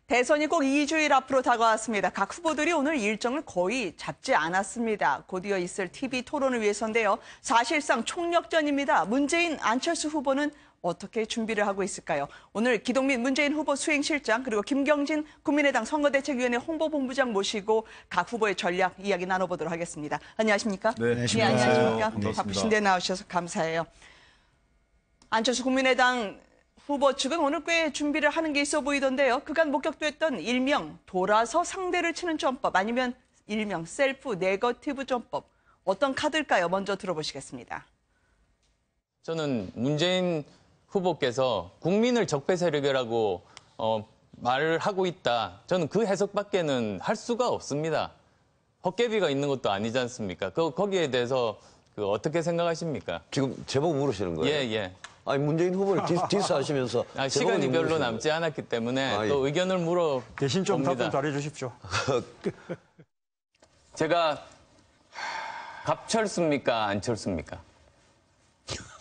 대선이 꼭 2주일 앞으로 다가왔습니다. 각 후보들이 오늘 일정을 거의 잡지 않았습니다. 곧이어 있을 TV 토론을 위해서인데요. 사실상 총력전입니다. 문재인, 안철수 후보는 어떻게 준비를 하고 있을까요? 오늘 기동민 문재인 후보 수행실장 그리고 김경진 국민의당 선거대책위원회 홍보본부장 모시고 각 후보의 전략 이야기 나눠보도록 하겠습니다. 안녕하십니까? 네, 안녕하십니까? 반갑습니다. 바쁘신데 나오셔서 감사해요. 안철수 국민의당 후보 측은 오늘 꽤 준비를 하는 게 있어 보이던데요. 그간 목격됐던 일명 돌아서 상대를 치는 전법 아니면 일명 셀프 네거티브 전법. 어떤 카드일까요? 먼저 들어보시겠습니다. 저는 문재인 후보께서 국민을 적폐 세력이라고 말을 하고 있다. 저는 그 해석밖에는 할 수가 없습니다. 헛개비가 있는 것도 아니지 않습니까? 거기에 대해서 어떻게 생각하십니까? 지금 제목 물으시는 거예요? 예. 아니, 문재인 후보를 디스하시면서 시간이 별로 남지 않았기 때문에 또 의견을 물어 대신 좀 봅니다. 답변 잘해 주십시오. 제가 갑철수입니까? 안철수입니까?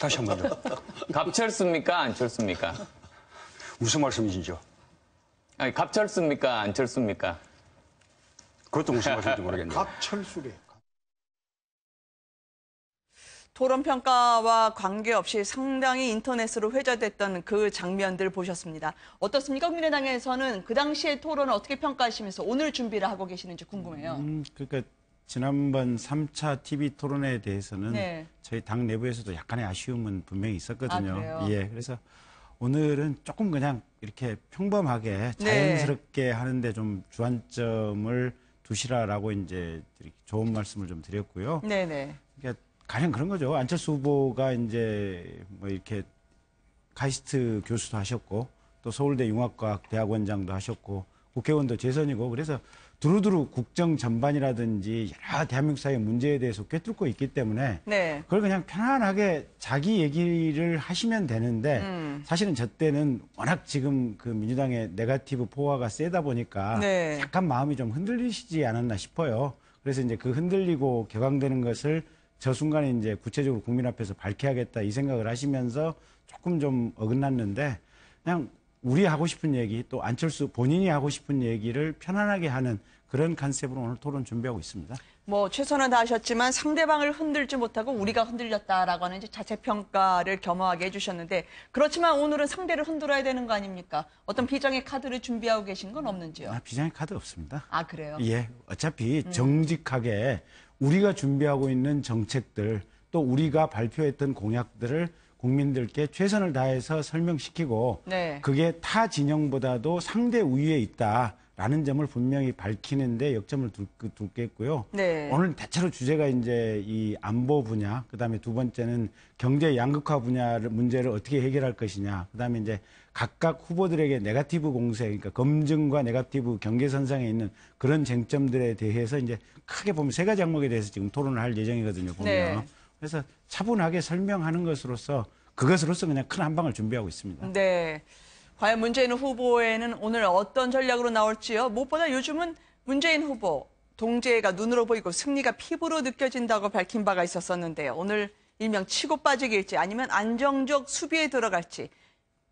다시 한 번요. 갑철수입니까? 안철수입니까? 무슨 말씀이시죠? 아니, 갑철수입니까? 안철수입니까? 그것도 무슨 말씀인지 모르겠네요. 갑철수래. 토론 평가와 관계없이 상당히 인터넷으로 회자됐던 그 장면들 보셨습니다. 어떻습니까? 국민의당에서는 그 당시의 토론을 어떻게 평가하시면서 오늘 준비를 하고 계시는지 궁금해요. 그러니까 지난번 3차 TV 토론에 대해서는 네. 저희 당 내부에서도 약간의 아쉬움은 분명히 있었거든요. 그래요? 예, 그래서 오늘은 조금 그냥 이렇게 평범하게 자연스럽게 하는데 좀 주안점을 두시라라고 이제 좋은 말씀을 좀 드렸고요. 네네. 그러니까 가령 그런 거죠. 안철수 후보가 이제 뭐 이렇게 카이스트 교수도 하셨고 또 서울대 융합과학 대학원장도 하셨고 국회의원도 재선이고 그래서 두루두루 국정 전반이라든지 여러 대한민국 사회의 문제에 대해서 꿰뚫고 있기 때문에 네. 그걸 그냥 편안하게 자기 얘기를 하시면 되는데 사실은 저 때는 워낙 지금 그 민주당의 네거티브 포화가 세다 보니까 네. 약간 마음이 좀 흔들리시지 않았나 싶어요. 그래서 이제 그 흔들리고 격앙되는 것을 저 순간에 이제 구체적으로 국민 앞에서 밝혀야겠다 이 생각을 하시면서 조금 좀 어긋났는데 그냥 우리 하고 싶은 얘기 또 안철수 본인이 하고 싶은 얘기를 편안하게 하는 그런 컨셉으로 오늘 토론 준비하고 있습니다. 뭐 최선을 다하셨지만 상대방을 흔들지 못하고 우리가 흔들렸다라고 하는 이제 자체평가를 겸허하게 해주셨는데 그렇지만 오늘은 상대를 흔들어야 되는 거 아닙니까? 어떤 비장의 카드를 준비하고 계신 건 없는지요? 비장의 카드 없습니다. 아, 그래요? 예, 어차피 정직하게 우리가 준비하고 있는 정책들 또 우리가 발표했던 공약들을 국민들께 최선을 다해서 설명시키고 네. 그게 타 진영보다도 상대 우위에 있다라는 점을 분명히 밝히는데 역점을 두겠고요. 네. 오늘 대체로 주제가 이제 이 안보 분야, 그다음에 두 번째는 경제 양극화 분야를 문제를 어떻게 해결할 것이냐, 그다음에 이제 각각 후보들에게 네거티브 공세, 그러니까 검증과 네거티브 경계선상에 있는 그런 쟁점들에 대해서 이제 크게 보면 세 가지 항목에 대해서 지금 토론을 할 예정이거든요. 보면. 네. 그래서 차분하게 설명하는 그것으로서 그냥 큰 한 방을 준비하고 있습니다. 네. 과연 문재인 후보에는 오늘 어떤 전략으로 나올지요? 무엇보다 요즘은 문재인 후보 동지애가 눈으로 보이고 승리가 피부로 느껴진다고 밝힌 바가 있었었는데요. 오늘 일명 치고 빠지기일지 아니면 안정적 수비에 들어갈지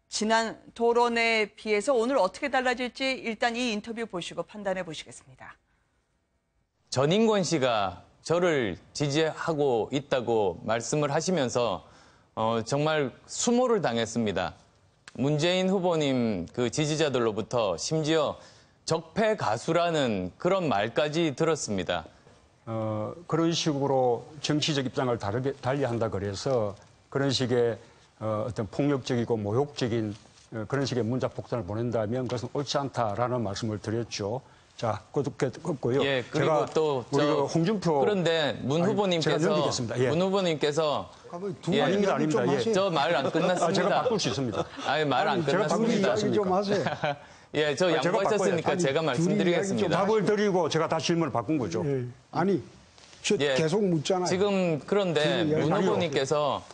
지난 토론에 비해서 오늘 어떻게 달라질지 일단 이 인터뷰 보시고 판단해 보시겠습니다. 전인권 씨가 저를 지지하고 있다고 말씀을 하시면서 정말 수모를 당했습니다. 문재인 후보님 그 지지자들로부터 심지어 적폐 가수라는 그런 말까지 들었습니다. 그런 식으로 정치적 입장을 달리한다 그래서 그런 식의 어떤 폭력적이고 모욕적인 그런 식의 문자 폭탄을 보낸다면 그것은 옳지 않다라는 말씀을 드렸죠. 자, 그렇고요. 예, 그리고 또 우리 홍준표 그런데 문 후보님께서 문 후보님께서 아닙니다. 예. 저 말 안 끝났습니다. 제가 바꿀 수 있습니다. 아니, 말 안 끝났습니다. 좀 하세요. 예, 저 양보하셨으니까 제가 말씀드리겠습니다. 답을 드리고 제가 다시 질문을 바꾼 거죠. 예. 아니, 저 예, 계속 묻잖아요. 지금 그런데 문 후보님께서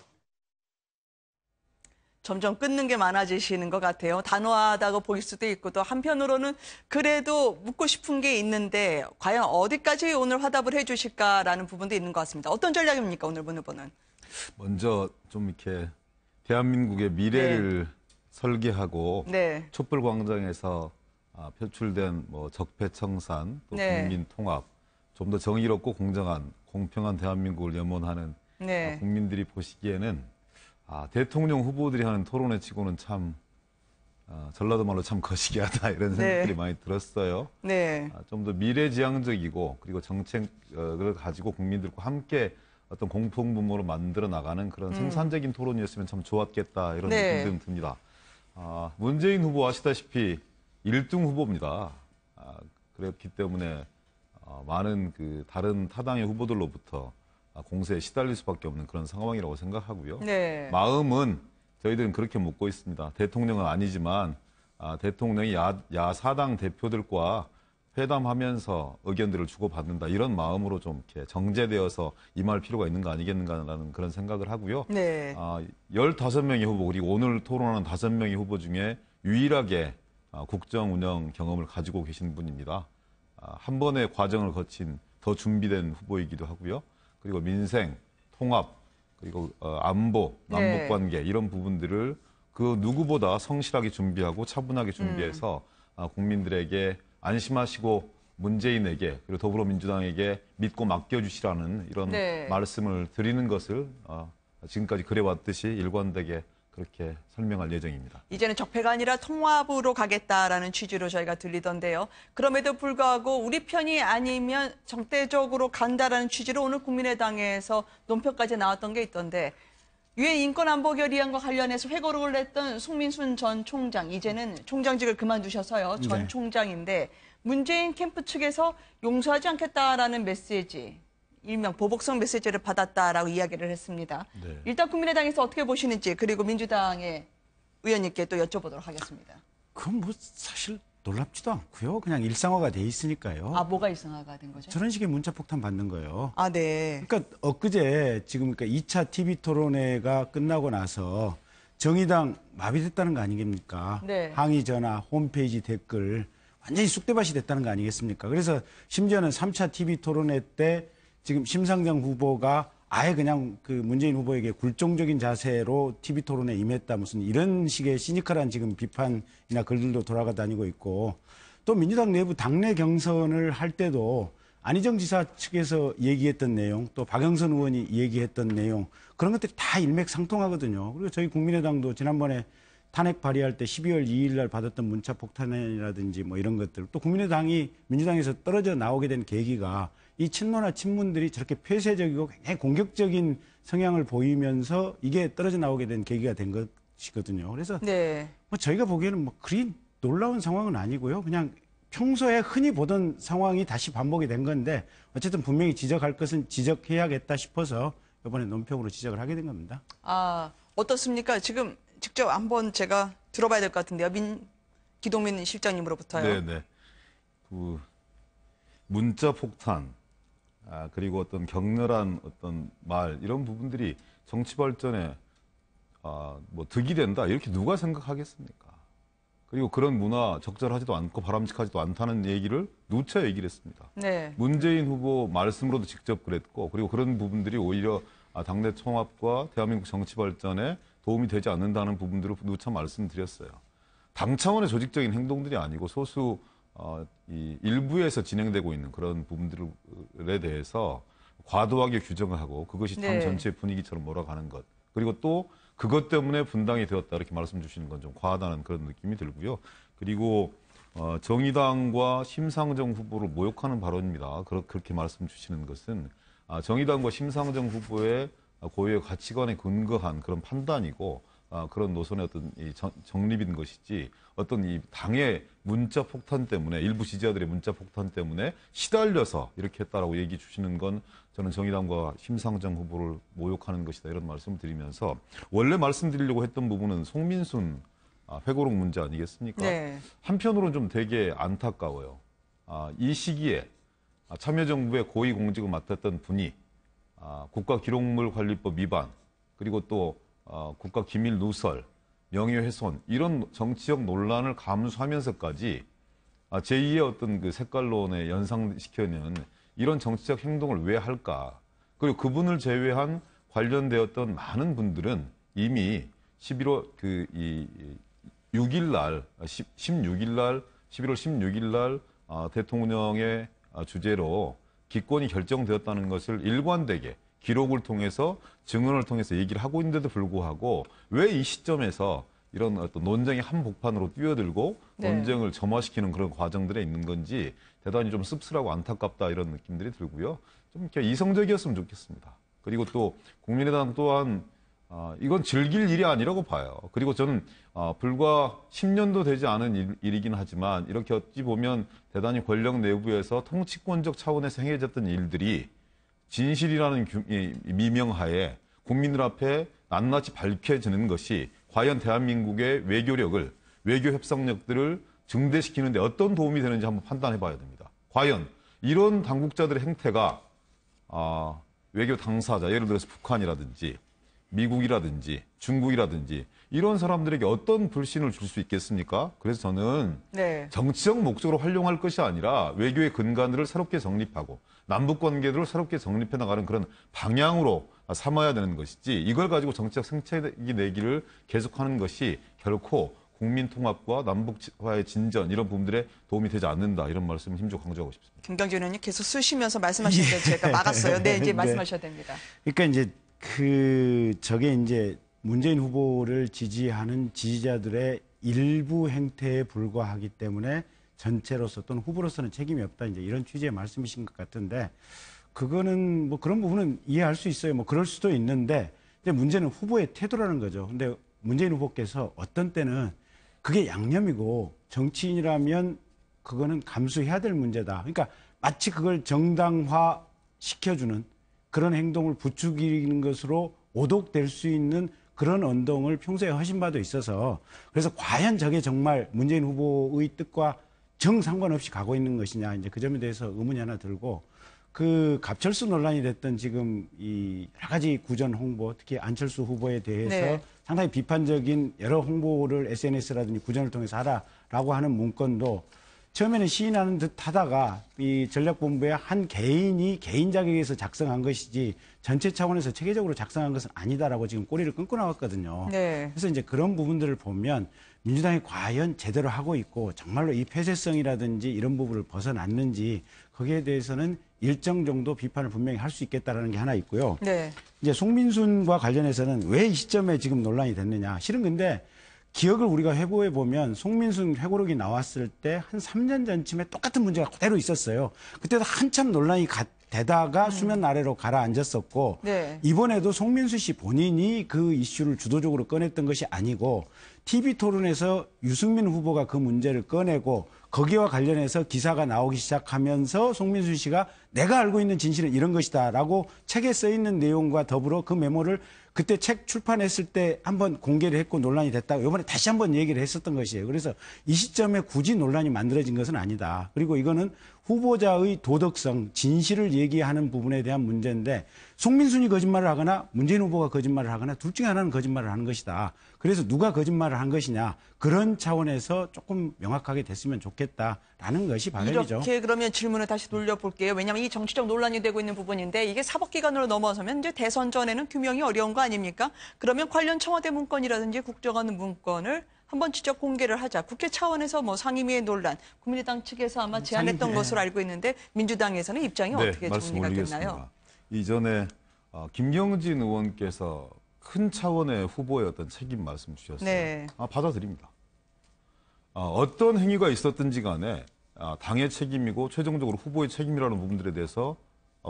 점점 끊는 게 많아지시는 것 같아요. 단호하다고 보일 수도 있고 또 한편으로는 그래도 묻고 싶은 게 있는데 과연 어디까지 오늘 화답을 해 주실까라는 부분도 있는 것 같습니다. 어떤 전략입니까, 오늘 문 후보는? 먼저 좀 이렇게 대한민국의 미래를 설계하고 네. 촛불광장에서 표출된 뭐 적폐청산, 또 네. 국민 통합, 좀 더 정의롭고 공정한, 공평한 대한민국을 염원하는 네. 국민들이 보시기에는 대통령 후보들이 하는 토론회 치고는 참 전라도 말로 참 거시기하다 이런 생각들이 많이 들었어요. 네. 좀 더 미래지향적이고 그리고 정책을 가지고 국민들과 함께 어떤 공통분모로 만들어 나가는 그런 생산적인 토론이었으면 참 좋았겠다 이런 네. 느낌이 듭니다. 문재인 후보 아시다시피 1등 후보입니다. 그렇기 때문에 많은 그 다른 타당의 후보들로부터 공세에 시달릴 수밖에 없는 그런 상황이라고 생각하고요. 네. 마음은 저희들은 그렇게 묻고 있습니다. 대통령은 아니지만 대통령이 야사당 대표들과 회담하면서 의견들을 주고받는다. 이런 마음으로 좀 이렇게 정제되어서 임할 필요가 있는 거 아니겠는가라는 그런 생각을 하고요. 네. 15명의 후보 그리고 오늘 토론하는 5명의 후보 중에 유일하게 국정 운영 경험을 가지고 계신 분입니다. 한 번의 과정을 거친 더 준비된 후보이기도 하고요. 그리고 민생, 통합, 그리고 안보, 남북관계 이런 부분들을 그 누구보다 성실하게 준비하고 차분하게 준비해서 국민들에게 안심하시고 문재인에게 그리고 더불어민주당에게 믿고 맡겨주시라는 이런 네. 말씀을 드리는 것을 지금까지 그래왔듯이 일관되게 그렇게 설명할 예정입니다. 이제는 적폐가 아니라 통합으로 가겠다라는 취지로 저희가 들리던데요. 그럼에도 불구하고 우리 편이 아니면 적대적으로 간다라는 취지로 오늘 국민의당에서 논평까지 나왔던 게 있던데 유엔 인권안보 결의안과 관련해서 회고록을 냈던 송민순 전 총장, 이제는 총장직을 그만두셔서요. 전 네. 총장인데 문재인 캠프 측에서 용서하지 않겠다라는 메시지, 일명 보복성 메시지를 받았다라고 이야기를 했습니다. 네. 일단 국민의당에서 어떻게 보시는지 그리고 민주당의 의원님께 또 여쭤보도록 하겠습니다. 그건 뭐 사실 놀랍지도 않고요. 그냥 일상화가 돼 있으니까요. 아, 뭐가 일상화가 된 거죠? 저런 식의 문자 폭탄 받는 거예요. 아, 네. 그러니까 엊그제 지금 그러니까 2차 TV 토론회가 끝나고 나서 정의당 마비됐다는 거 아니겠습니까? 네. 항의 전화, 홈페이지 댓글 완전히 쑥대밭이 됐다는 거 아니겠습니까? 그래서 심지어는 3차 TV 토론회 때 지금 심상정 후보가 아예 그냥 그 문재인 후보에게 굴종적인 자세로 TV 토론에 임했다 무슨 이런 식의 시니컬한 지금 비판이나 글들도 돌아다니고 있고 또 민주당 내부 당내 경선을 할 때도 안희정 지사 측에서 얘기했던 내용 또 박영선 의원이 얘기했던 내용 그런 것들이 다 일맥상통하거든요. 그리고 저희 국민의당도 지난번에 탄핵 발의할 때 12월 2일 날 받았던 문자 폭탄이라든지 뭐 이런 것들 또 국민의당이 민주당에서 떨어져 나오게 된 계기가 이 친노나 친문들이 저렇게 폐쇄적이고 굉장히 공격적인 성향을 보이면서 이게 떨어져 나오게 된 계기가 된 것이거든요. 그래서 네. 뭐 저희가 보기에는 뭐 그리 놀라운 상황은 아니고요. 그냥 평소에 흔히 보던 상황이 다시 반복이 된 건데 어쨌든 분명히 지적할 것은 지적해야겠다 싶어서 이번에 논평으로 지적을 하게 된 겁니다. 아, 어떻습니까? 지금 직접 한번 제가 들어봐야 될 것 같은데요. 기동민 실장님으로부터요. 네네. 그 문자 폭탄 그리고 어떤 격렬한 어떤 말 이런 부분들이 정치 발전에 뭐 득이 된다 이렇게 누가 생각하겠습니까? 그리고 그런 문화 적절하지도 않고 바람직하지도 않다는 얘기를 누차 얘기를 했습니다. 네. 문재인 후보 말씀으로도 직접 그랬고 그리고 그런 부분들이 오히려 당내 통합과 대한민국 정치 발전에 도움이 되지 않는다는 부분들을 누차 말씀드렸어요. 당 차원의 조직적인 행동들이 아니고 소수 이 일부에서 진행되고 있는 그런 부분들에 대해서 과도하게 규정을 하고 그것이 당 네. 전체의 분위기처럼 몰아가는 것 그리고 또 그것 때문에 분당이 되었다 이렇게 말씀 주시는 건 좀 과하다는 그런 느낌이 들고요. 그리고 정의당과 심상정 후보를 모욕하는 발언입니다. 그렇게 말씀 주시는 것은 정의당과 심상정 후보의 고유의 가치관에 근거한 그런 판단이고 그런 노선의 어떤 이 정립인 것이지 어떤 이 당의 문자 폭탄 때문에 일부 지지자들의 문자 폭탄 때문에 시달려서 이렇게 했다라고 얘기 주시는 건 저는 정의당과 심상정 후보를 모욕하는 것이다 이런 말씀을 드리면서 원래 말씀드리려고 했던 부분은 송민순 회고록 문제 아니겠습니까? 네. 한편으로는 좀 되게 안타까워요. 이 시기에 참여정부의 고위공직을 맡았던 분이 국가기록물관리법 위반 그리고 또 국가기밀 누설, 명예훼손 이런 정치적 논란을 감수하면서까지 제2의 어떤 그 색깔론에 연상시켜는 이런 정치적 행동을 왜 할까? 그리고 그분을 제외한 관련되었던 많은 분들은 이미 11월 6일 날, 16일 날 11월 16일 날 대통령의 주재로 기권이 결정되었다는 것을 일관되게 기록을 통해서 증언을 통해서 얘기를 하고 있는데도 불구하고 왜 이 시점에서 이런 어떤 논쟁의 한복판으로 뛰어들고 네. 논쟁을 점화시키는 그런 과정들에 있는 건지 대단히 좀 씁쓸하고 안타깝다 이런 느낌들이 들고요. 좀 이렇게 이성적이었으면 좋겠습니다. 그리고 또 국민의당 또한 이건 즐길 일이 아니라고 봐요. 그리고 저는 불과 10년도 되지 않은 일이긴 하지만 이렇게 어찌 보면 대단히 권력 내부에서 통치권적 차원에서 행해졌던 일들이 진실이라는 미명하에 국민들 앞에 낱낱이 밝혀지는 것이 과연 대한민국의 외교력을, 외교 협상력들을 증대시키는 데 어떤 도움이 되는지 한번 판단해 봐야 됩니다. 과연 이런 당국자들의 행태가 외교 당사자, 예를 들어서 북한이라든지 미국이라든지 중국이라든지 이런 사람들에게 어떤 불신을 줄 수 있겠습니까? 그래서 저는 네. 정치적 목적으로 활용할 것이 아니라 외교의 근간들을 새롭게 정립하고 남북 관계들을 새롭게 정립해 나가는 그런 방향으로 삼아야 되는 것이지 이걸 가지고 정치적 생채기 내기를 계속하는 것이 결코 국민 통합과 남북화의 진전 이런 부분들에 도움이 되지 않는다 이런 말씀을 힘주어 강조하고 싶습니다. 김경진 의원님 계속 쓰시면서 말씀하시는데 제가 막았어요. 네, 이제 네. 말씀하셔야 됩니다. 그러니까 이제 저게 이제 문재인 후보를 지지하는 지지자들의 일부 행태에 불과하기 때문에 전체로서 또는 후보로서는 책임이 없다 이제 이런 취지의 말씀이신 것 같은데 그거는 뭐 그런 부분은 이해할 수 있어요. 뭐 그럴 수도 있는데 근데 문제는 후보의 태도라는 거죠. 근데 문재인 후보께서 어떤 때는 그게 양념이고 정치인이라면 그거는 감수해야 될 문제다. 그러니까 마치 그걸 정당화 시켜주는 그런 행동을 부추기는 것으로 오독될 수 있는 그런 언동을 평소에 하신 바도 있어서 그래서 과연 저게 정말 문재인 후보의 뜻과 정상관없이 가고 있는 것이냐 이제 그 점에 대해서 의문이 하나 들고 그 갑철수 논란이 됐던 지금 이 여러 가지 구전 홍보 특히 안철수 후보에 대해서 네. 상당히 비판적인 여러 홍보를 SNS라든지 구전을 통해서 하라라고 하는 문건도 처음에는 시인하는 듯 하다가 이 전략본부의 한 개인이 개인 자격에서 작성한 것이지 전체 차원에서 체계적으로 작성한 것은 아니다라고 지금 꼬리를 끊고 나왔거든요. 네. 그래서 이제 그런 부분들을 보면 민주당이 과연 제대로 하고 있고 정말로 이 폐쇄성이라든지 이런 부분을 벗어났는지 거기에 대해서는 일정 정도 비판을 분명히 할 수 있겠다라는 게 하나 있고요. 네. 이제 송민순과 관련해서는 왜 이 시점에 지금 논란이 됐느냐. 실은 근데 기억을 우리가 회고해 보면 송민순 회고록이 나왔을 때 한 3년 전쯤에 똑같은 문제가 그대로 있었어요. 그때도 한참 논란이 되다가 수면 아래로 가라앉았었고 네. 이번에도 송민수 씨 본인이 그 이슈를 주도적으로 꺼냈던 것이 아니고 TV 토론에서 유승민 후보가 그 문제를 꺼내고 거기와 관련해서 기사가 나오기 시작하면서 송민수 씨가 내가 알고 있는 진실은 이런 것이다라고 책에 써 있는 내용과 더불어 그 메모를 그때 책 출판했을 때 한번 공개를 했고 논란이 됐다가 이번에 다시 한번 얘기를 했었던 것이에요. 그래서 이 시점에 굳이 논란이 만들어진 것은 아니다. 그리고 이거는 후보자의 도덕성, 진실을 얘기하는 부분에 대한 문제인데 송민순이 거짓말을 하거나 문재인 후보가 거짓말을 하거나 둘 중에 하나는 거짓말을 하는 것이다. 그래서 누가 거짓말을 한 것이냐. 그런 차원에서 조금 명확하게 됐으면 좋겠다라는 것이 바람이죠. 이렇게 그러면 질문을 다시 돌려볼게요. 왜냐하면 이 정치적 논란이 되고 있는 부분인데 이게 사법기관으로 넘어서면 이제 대선 전에는 규명이 어려운 거 아닙니까? 그러면 관련 청와대 문건이라든지 국정원 문건을 한번 직접 공개를 하자. 국회 차원에서 뭐 상임위의 논란, 국민의당 측에서 아마 제안했던 것으로 알고 있는데 민주당에서는 입장이 어떻게 말씀 정리가 올리겠습니다. 됐나요? 이전에 김경진 의원께서 큰 차원의 후보의 어떤 책임 말씀 주셨어요. 네. 받아들입니다. 어떤 행위가 있었든지 간에 당의 책임이고 최종적으로 후보의 책임이라는 부분들에 대해서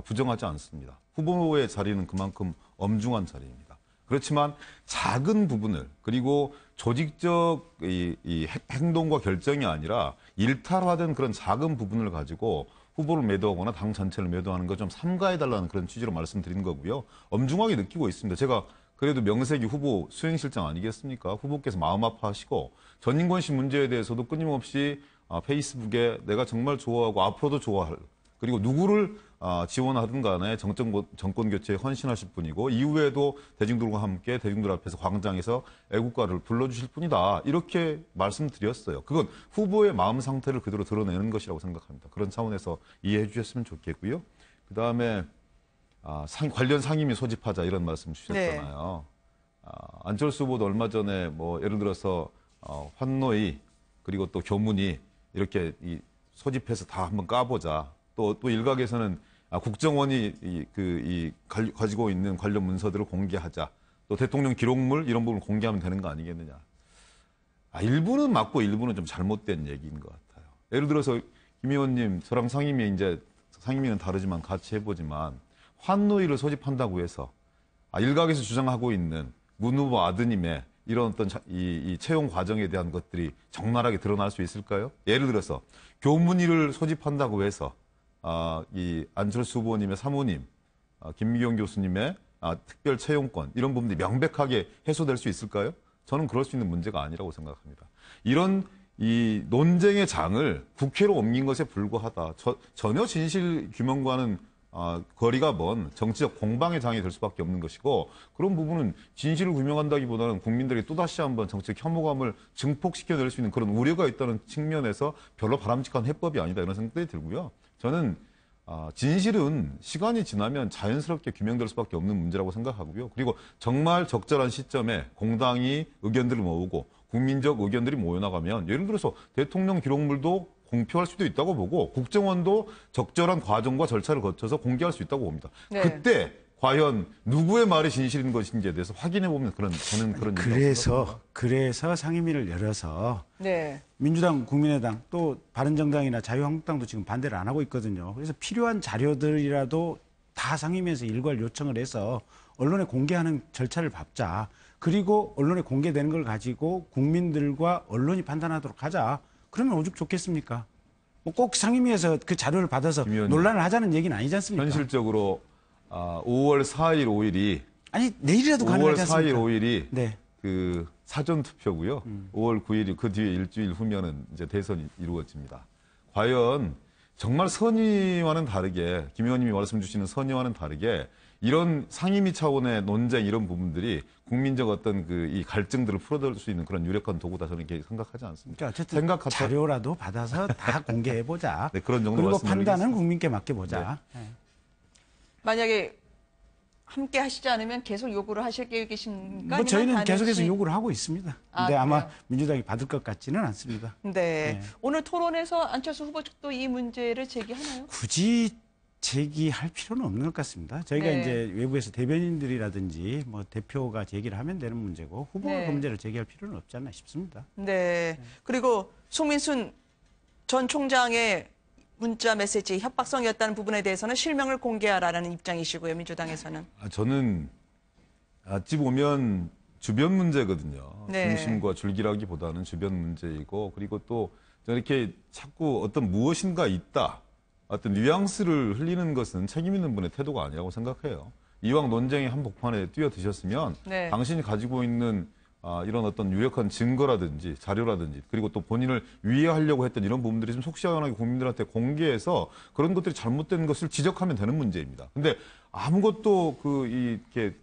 부정하지 않습니다. 후보의 자리는 그만큼 엄중한 자리입니다. 그렇지만 작은 부분을 그리고 조직적 이 행동과 결정이 아니라 일탈화된 그런 작은 부분을 가지고 후보를 매도하거나 당 전체를 매도하는 거 좀 삼가해달라는 그런 취지로 말씀드린 거고요. 엄중하게 느끼고 있습니다. 제가 그래도 명색이 후보 수행실장 아니겠습니까? 후보께서 마음 아파하시고 전인권 씨 문제에 대해서도 끊임없이 페이스북에 내가 정말 좋아하고 앞으로도 좋아할 그리고 누구를 지원하든 간에 정권 교체에 헌신하실 분이고 이후에도 대중들과 함께 대중들 앞에서 광장에서 애국가를 불러주실 분이다. 이렇게 말씀드렸어요. 그건 후보의 마음 상태를 그대로 드러내는 것이라고 생각합니다. 그런 차원에서 이해해 주셨으면 좋겠고요. 그다음에 관련 상임위 소집하자 이런 말씀 주셨잖아요. 안철수 후보도 얼마 전에 뭐 예를 들어서 환노위 그리고 또 교문위 이렇게 소집해서 다 한번 까보자. 또 일각에서는 국정원이 가지고 있는 관련 문서들을 공개하자. 또 대통령 기록물 이런 부분을 공개하면 되는 거 아니겠느냐. 일부는 맞고 일부는 좀 잘못된 얘기인 것 같아요. 예를 들어서 김 의원님, 저랑 상임위는 다르지만 같이 해보지만 환노위를 소집한다고 해서 일각에서 주장하고 있는 문 후보 아드님의 이런 어떤 이 채용 과정에 대한 것들이 적나라하게 드러날 수 있을까요? 예를 들어서 교문위를 소집한다고 해서 이 안철수 후보님의 사모님, 김미경 교수님의 특별 채용권 이런 부분들이 명백하게 해소될 수 있을까요? 저는 그럴 수 있는 문제가 아니라고 생각합니다. 이런 이 논쟁의 장을 국회로 옮긴 것에 불과하다. 전혀 진실 규명과는 거리가 먼 정치적 공방의 장이 될 수밖에 없는 것이고 그런 부분은 진실을 규명한다기보다는 국민들에게 또다시 한번 정치적 혐오감을 증폭시켜낼 수 있는 그런 우려가 있다는 측면에서 별로 바람직한 해법이 아니다 이런 생각이 들고요. 저는 진실은 시간이 지나면 자연스럽게 규명될 수밖에 없는 문제라고 생각하고요. 그리고 정말 적절한 시점에 공당이 의견들을 모으고 국민적 의견들이 모여나가면 예를 들어서 대통령 기록물도 공표할 수도 있다고 보고 국정원도 적절한 과정과 절차를 거쳐서 공개할 수 있다고 봅니다. 네. 그때 과연 누구의 말이 진실인 것인지에 대해서 확인해 보면 저는 그런 그래서 상임위를 열어서 네. 민주당, 국민의당 또 바른정당이나 자유한국당도 지금 반대를 안 하고 있거든요. 그래서 필요한 자료들이라도 다 상임위에서 일괄 요청을 해서 언론에 공개하는 절차를 밟자. 그리고 언론에 공개되는 걸 가지고 국민들과 언론이 판단하도록 하자. 그러면 오죽 좋겠습니까? 꼭 상임위에서 그 자료를 받아서 논란을 하자는 얘기는 아니지 않습니까? 현실적으로 5월 4일, 5일이 아니 내일이라도 5월 가능하지 4일, 않습니까? 5일이 네. 그 사전 투표고요. 5월 9일이 그 뒤에 일주일 후면은 이제 대선이 이루어집니다. 과연 정말 선의와는 다르게 김 의원님이 말씀 주시는 선의와는 다르게 이런 상임위 차원의 논쟁 이런 부분들이 국민적 어떤 이 갈증들을 풀어낼 수 있는 그런 유력한 도구다 저는 이렇게 생각하지 않습니다. 그러니까 어쨌든 자료라도 받아서 다 공개해보자. 네, 그런 정도 그리고 말씀드리겠습니다. 판단은 국민께 맡겨보자. 네. 만약에 함께 하시지 않으면 계속 요구를 하실 계획이신가? 뭐 저희는 아니면 계속해서 반드시- 요구를 하고 있습니다. 아, 근데 아마 그래요? 민주당이 받을 것 같지는 않습니다. 네. 네. 오늘 토론에서 안철수 후보 측도 이 문제를 제기하나요? 굳이 제기할 필요는 없는 것 같습니다. 저희가 네. 이제 외부에서 대변인들이라든지 뭐 대표가 제기를 하면 되는 문제고 후보가 네. 그 문제를 제기할 필요는 없지 않나 싶습니다. 네. 그리고 송민순 전 총장의 문자 메시지 협박성이었다는 부분에 대해서는 실명을 공개하라라는 입장이시고요. 민주당에서는. 저는 어찌 보면 주변 문제거든요. 네. 중심과 줄기라기보다는 주변 문제이고 그리고 또 이렇게 자꾸 어떤 무엇인가 있다. 어떤 뉘앙스를 흘리는 것은 책임 있는 분의 태도가 아니라고 생각해요. 이왕 논쟁의 한복판에 뛰어드셨으면 네. 당신이 가지고 있는 이런 어떤 유력한 증거라든지 자료라든지 그리고 또 본인을 위해하려고 했던 이런 부분들이 좀 속 시원하게 국민들한테 공개해서 그런 것들이 잘못된 것을 지적하면 되는 문제입니다. 근데 아무것도 이렇게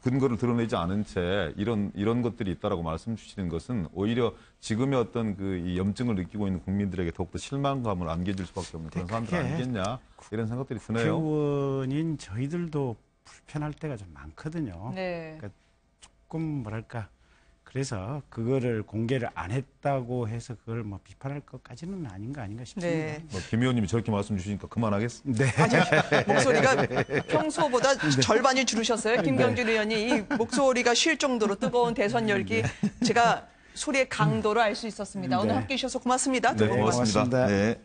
근거를 드러내지 않은 채 이런 것들이 있다라고 말씀 주시는 것은 오히려 지금의 어떤 이 염증을 느끼고 있는 국민들에게 더욱더 실망감을 안겨줄 수밖에 없는 그런 사람들 아니겠냐 이런 생각들이 드네요. 국회의원인 저희들도 불편할 때가 좀 많거든요. 네. 그러니까 조금 뭐랄까 그래서 그거를 공개를 안 했다고 해서 그걸 뭐 비판할 것까지는 아닌가 싶습니다. 네. 김 의원님이 저렇게 말씀 주시니까 그만하겠습니다. 네. 목소리가 평소보다 절반이 줄으셨어요. 김경준 의원이 이 목소리가 쉴 정도로 뜨거운 대선 열기 제가 소리의 강도를 알 수 있었습니다. 오늘 네. 함께 해주셔서 고맙습니다. 두 네, 분 고맙습니다. 고맙습니다. 네.